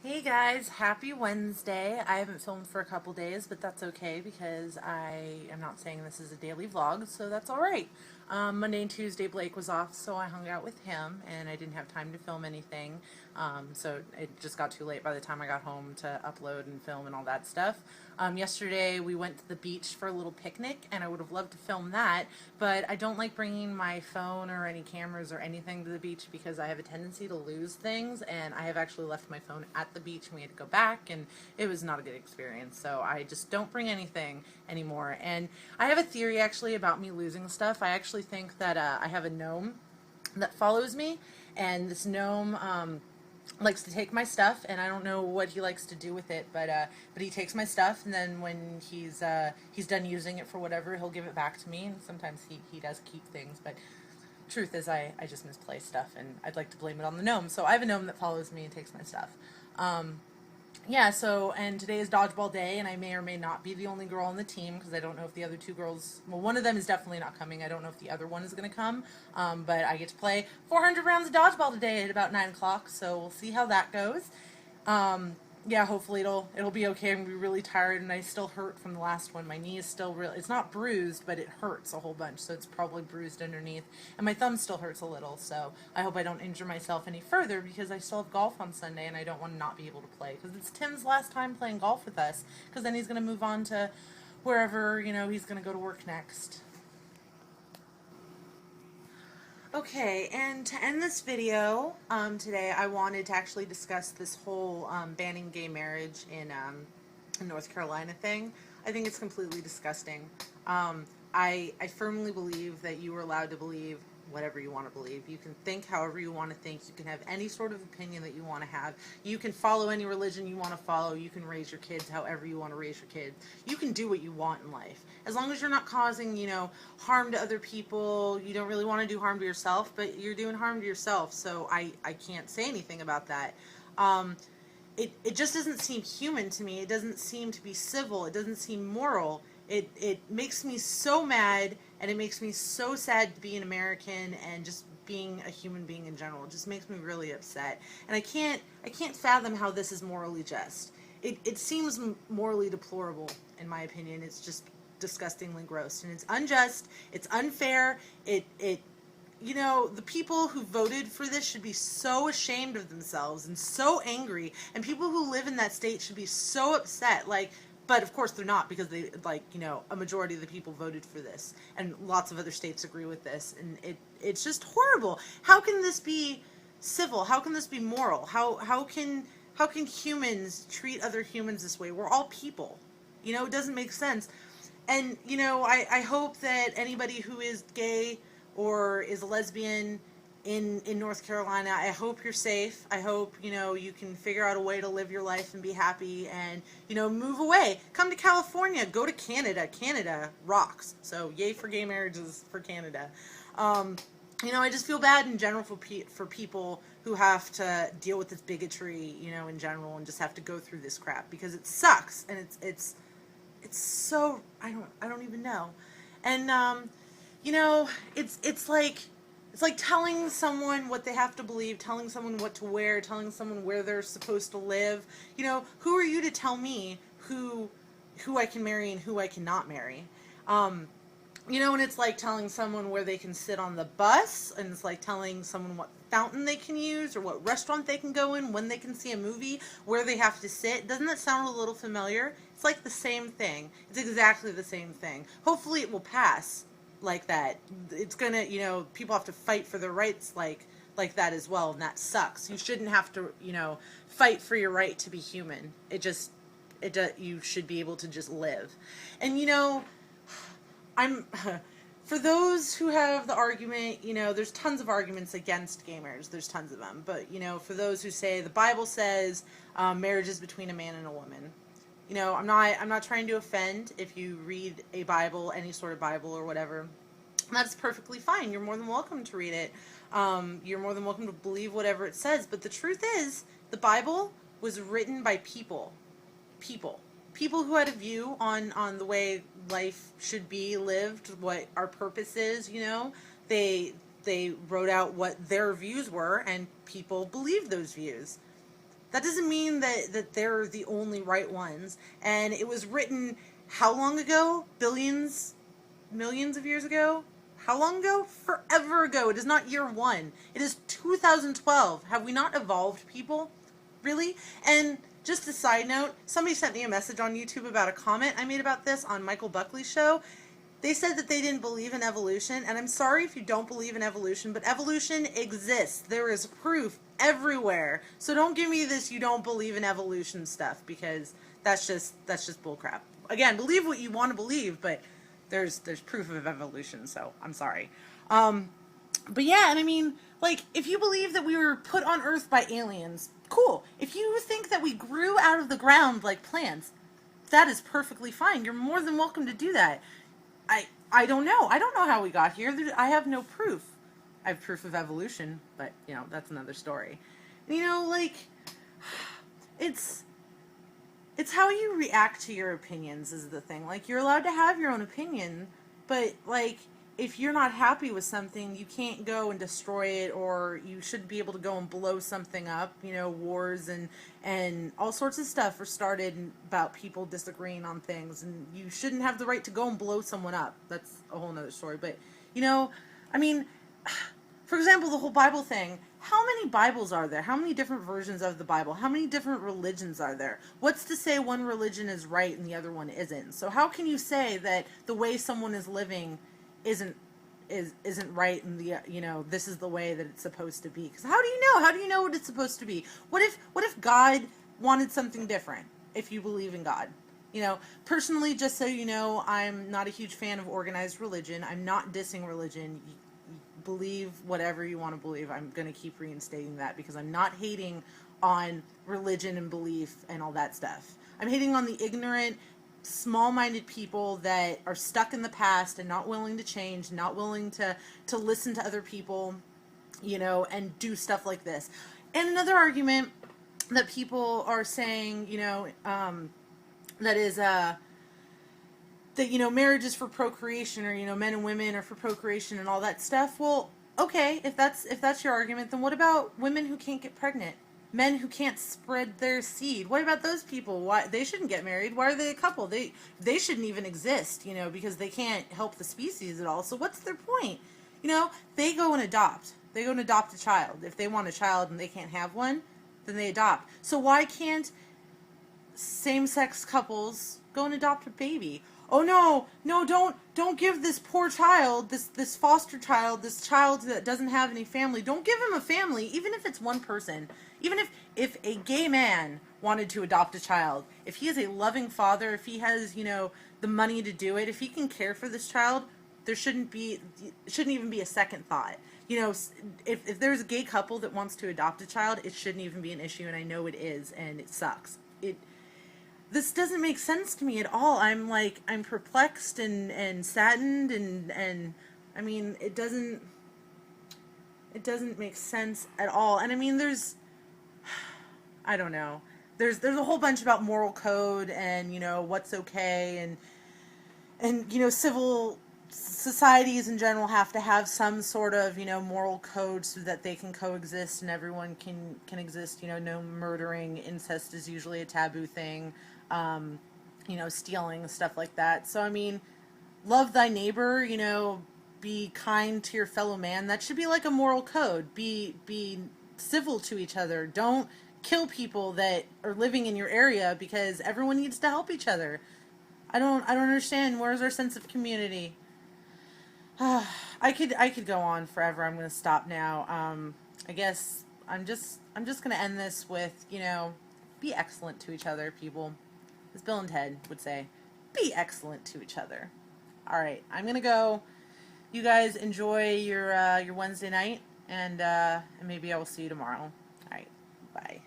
Hey guys, happy Wednesday. I haven't filmed for a couple days, but that's okay because I am not saying this is a daily vlog, so that's alright. Monday and Tuesday Blake was off, so I hung out with him and I didn't have time to film anything. So it just got too late by the time I got home to upload and film and all that stuff. Yesterday we went to the beach for a little picnic and I would have loved to film that, but I don't like bringing my phone or any cameras or anything to the beach because I have a tendency to lose things, and I have actually left my phone at the beach and we had to go back and it was not a good experience. So I just don't bring anything anymore. And I have a theory actually about me losing stuff. I actually think that I have a gnome that follows me, and this gnome likes to take my stuff, and I don't know what he likes to do with it, but he takes my stuff, and then when he's done using it for whatever, he'll give it back to me. And sometimes he does keep things, but truth is I just misplace stuff, and I'd like to blame it on the gnome. So I have a gnome that follows me and takes my stuff. Yeah, so, and today is dodgeball day, and I may or may not be the only girl on the team, because I don't know if the other two girls, well, one of them is definitely not coming. I don't know if the other one is going to come, but I get to play 400 rounds of dodgeball today at about 9 o'clock, so we'll see how that goes. Yeah, hopefully it'll be okay. I'm going to be really tired, and I still hurt from the last one. My knee is still really, it's not bruised, but it hurts a whole bunch, so it's probably bruised underneath. And my thumb still hurts a little, so I hope I don't injure myself any further, because I still have golf on Sunday, and I don't want to not be able to play, because it's Tim's last time playing golf with us, because then he's going to move on to wherever, he's going to go to work next. Okay, and to end this video today, I wanted to actually discuss this whole banning gay marriage in North Carolina thing. I think it's completely disgusting. I firmly believe that you are allowed to believe whatever you want to believe. You can think however you want to think. You can have any sort of opinion that you want to have. You can follow any religion you want to follow. You can raise your kids however you want to raise your kids. You can do what you want in life. As long as you're not causing, harm to other people. You don't really want to do harm to yourself, but you're doing harm to yourself. So I can't say anything about that. It just doesn't seem human to me. It doesn't seem to be civil. It doesn't seem moral. It makes me so mad, and it makes me so sad to be an American and just being a human being in general. It just makes me really upset. And I can't fathom how this is morally just. It seems morally deplorable, in my opinion. It's just disgustingly gross, and it's unjust, it's unfair, the people who voted for this should be so ashamed of themselves and so angry, and people who live in that state should be so upset, but of course they're not, because they, a majority of the people voted for this, and lots of other states agree with this, and it's just horrible. How can this be civil? How can this be moral? How can humans treat other humans this way? We're all people. It doesn't make sense. And, I hope that anybody who is gay or is a lesbian in North Carolina, I hope you're safe. I hope, you can figure out a way to live your life and be happy and, move away. Come to California. Go to Canada. Canada rocks. So, yay for gay marriages for Canada. I just feel bad in general for people who have to deal with this bigotry, in general, and just have to go through this crap, because it sucks, and it's so, I don't even know. And it's like telling someone what they have to believe, telling someone what to wear, telling someone where they're supposed to live. Who are you to tell me who I can marry and who I cannot marry? And it's like telling someone where they can sit on the bus, and it's like telling someone what fountain they can use, or what restaurant they can go in, when they can see a movie, where they have to sit. Doesn't that sound a little familiar? It's like the same thing. It's exactly the same thing. Hopefully it will pass like that. It's gonna, people have to fight for their rights like that as well, and that sucks. You shouldn't have to, fight for your right to be human. You should be able to just live. And, for those who have the argument, there's tons of arguments against gay marriage. There's tons of them. But, for those who say the Bible says marriage is between a man and a woman. I'm not trying to offend. If you read a Bible, any sort of Bible or whatever, that's perfectly fine. You're more than welcome to read it. You're more than welcome to believe whatever it says. But the truth is, the Bible was written by people. People who had a view on the way life should be lived, what our purpose is, they wrote out what their views were, and people believed those views. That doesn't mean that they're the only right ones. And it was written how long ago? Billions, millions of years ago? How long ago? Forever ago. It is not year one. It is 2012. Have we not evolved, people? Really? And just a side note, somebody sent me a message on YouTube about a comment I made about this on Michael Buckley's show. They said that they didn't believe in evolution, and I'm sorry if you don't believe in evolution, but evolution exists. There is proof everywhere. So don't give me this you don't believe in evolution stuff, because that's just bullcrap. Again, believe what you want to believe, but there's proof of evolution, so I'm sorry. But yeah, and I mean, like, if you believe that we were put on Earth by aliens, cool. If you think that we grew out of the ground like plants, that is perfectly fine. You're more than welcome to do that. I don't know. I don't know how we got here. I have no proof. I have proof of evolution, but, you know, that's another story. You know, like, it's how you react to your opinions is the thing. Like, you're allowed to have your own opinion, but, like, if you're not happy with something, you can't go and destroy it, or you should be able to go and blow something up. You know, wars and all sorts of stuff are started about people disagreeing on things, and you shouldn't have the right to go and blow someone up. That's a whole nother story. But, you know, I mean, for example, the whole Bible thing. How many Bibles are there? How many different versions of the Bible? How many different religions are there? What's to say one religion is right and the other one isn't? So how can you say that the way someone is living isn't right, and you know, this is the way that it's supposed to be? Because how do you know? How do you know what it's supposed to be? What if God wanted something different? If you believe in God, you know, personally, just so you know, I'm not a huge fan of organized religion. I'm not dissing religion. You believe whatever you want to believe. I'm going to keep reinstating that, because I'm not hating on religion and belief and all that stuff. I'm hating on the ignorant, small-minded people that are stuck in the past and not willing to change, not willing to listen to other people, you know, and do stuff like this. And another argument that people are saying, you know, that is, that, you know, marriage is for procreation, or, you know, men and women are for procreation and all that stuff. Well, okay, if that's your argument, then what about women who can't get pregnant? Men who can't spread their seed. What about those people? Why they shouldn't get married? Why are they a couple? They shouldn't even exist, you know, because they can't help the species at all. So what's their point? You know, they go and adopt. They go and adopt a child. If they want a child and they can't have one, then they adopt. So why can't same-sex couples go and adopt a baby? Oh no, don't give this poor child, this foster child, this child that doesn't have any family, don't give him a family, even if it's one person. Even if a gay man wanted to adopt a child, if he is a loving father, if he has, you know, the money to do it, if he can care for this child, there shouldn't even be a second thought. You know, if there's a gay couple that wants to adopt a child, it shouldn't even be an issue, and I know it is, and it sucks. This doesn't make sense to me at all. I'm perplexed and saddened, and I mean, it doesn't make sense at all. And I mean, I don't know. There's a whole bunch about moral code and, you know, what's okay, and you know, civil societies in general have to have some sort of, you know, moral code so that they can coexist and everyone can exist. You know, no murdering, incest is usually a taboo thing. You know, stealing, stuff like that. So I mean, love thy neighbor, you know, be kind to your fellow man. That should be like a moral code. Be civil to each other. Don't kill people that are living in your area, because everyone needs to help each other. I don't understand. Where's our sense of community? I could go on forever. I'm going to stop now. I guess I'm just going to end this with, you know, be excellent to each other, people. As Bill and Ted would say, be excellent to each other. All right, I'm going to go. You guys enjoy your Wednesday night, and maybe I will see you tomorrow. All right, bye.